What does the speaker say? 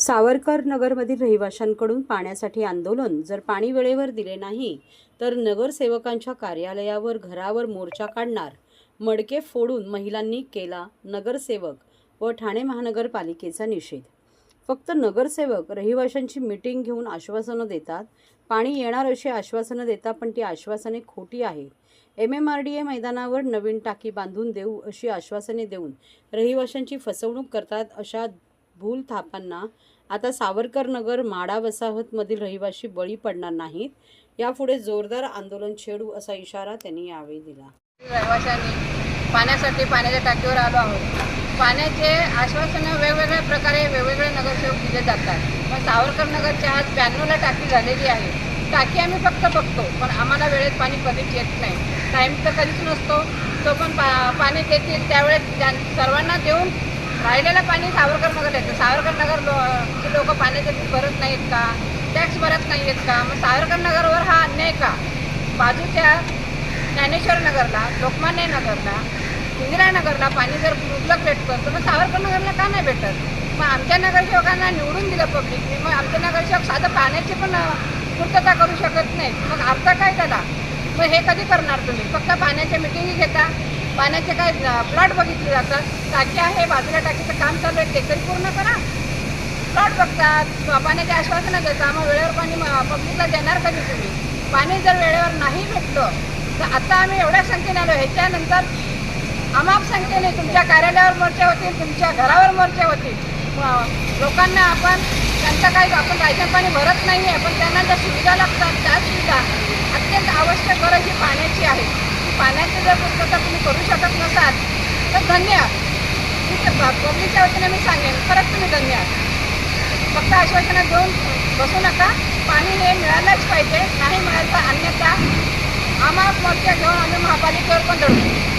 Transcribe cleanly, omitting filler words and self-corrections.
सावरकर नगरमधील रहिवाशांकडून पाण्यासाठी आंदोलन. जर पाणी वेळेवर दिले नाही तर नगरसेवकांच्या कार्यालयावर घरावर मोर्चा काढणार. मडके फोडून महिलांनी केला नगरसेवक व ठाणे महानगरपालिकेचा निषेध. फक्त नगरसेवक रहिवाशांची मीटिंग घेऊन आश्वासनं देतात, पाणी येणार अशी आश्वासनं देतात, पण ती आश्वासने खोटी आहेत. MMRDA मैदानावर नवीन टाकी बांधून देऊ अशी आश्वासने देऊन रहिवाशांची फसवणूक करतात. अशा भूलथापांना आता सावरकर नगर माडा वसाहतमधील रहिवासी बळी पडणार नाहीत. यापुढे जोरदार आंदोलन छेडू असा इशारा त्यांनी यावेळी दिला. रहिवाशांनी पाण्यासाठी पाण्याच्या टाकीवर आलो आहोत. पाण्याचे आश्वासनं वेगवेगळ्या प्रकारे वेगवेगळे नगरसेवक दिले जातात. पण सावरकर नगरच्या आज 92ला टाकी झालेली आहे. टाकी आम्ही फक्त बघतो, पण आम्हाला वेळेत पाणी कधीच येत नाही. टाईम तर कधीच नसतो. तो पण पाणी देतील त्यावेळेस सर्वांना देऊन राहिलेलं पाणी सावरकर नगर येतं. सावरकर नगरचे लोक पाण्याचे बिल भरत नाहीत का, टॅक्स भरत नाही आहेत का? मग सावरकर नगरवर हा अन्याय का? बाजूच्या ज्ञानेश्वर नगरला, लोकमान्य नगरला, इंदिरा नगरला पाणी जर मुबलक भेटतं तर मग सावरकर नगरला का नाही भेटत? मग आमच्या नगरसेवकांना निवडून दिलं पब्लिकने, मग आमचे नगरसेवक साधं पाण्याची पण पूर्तता करू शकत नाहीत. मग अर्थ काय त्याला? मग हे कधी करणार तुम्ही? फक्त पाण्याच्या मिटिंगी घेता, पाण्याचे काय प्लॉट बघितले जातात. टाकी आहे, बाजूला टाकीचं काम चालू आहे, ते तरी पूर्ण करा. प्लॉट बघतात, पाण्याचे आश्वासनं देता, मग वेळेवर पाणी पब्लिकला देणार कधी तुम्ही? पाणी जर वेळेवर नाही भेटलं तर आता आम्ही एवढ्या संख्येने आलो, ह्याच्यानंतर अमाप संख्येने तुमच्या कार्यालयावर मोर्चे होतील, तुमच्या घरावर मोर्चे होतील. लोकांना आपण त्यांचं काही आपण राशन पाणी भरत नाही आहे, पण त्यांना ज्या सुविधा लागतात त्या सुविधा अत्यंत आवश्यक गरज ही पाण्याची आहे. पाण्याची जर पूर्तता तुम्ही करू शकत नसाल तर धन्यवाद. पब्लिकच्या वतीने मी सांगेन, खरंच तुम्ही धन्यवाद. फक्त आश्वासनं देऊन बसू नका. पाणी हे मिळालंच पाहिजे. नाही मिळालं तर अन्यथा आम्हाला मोर्चा घेऊन आम्ही महापालिकेवर पण लढू.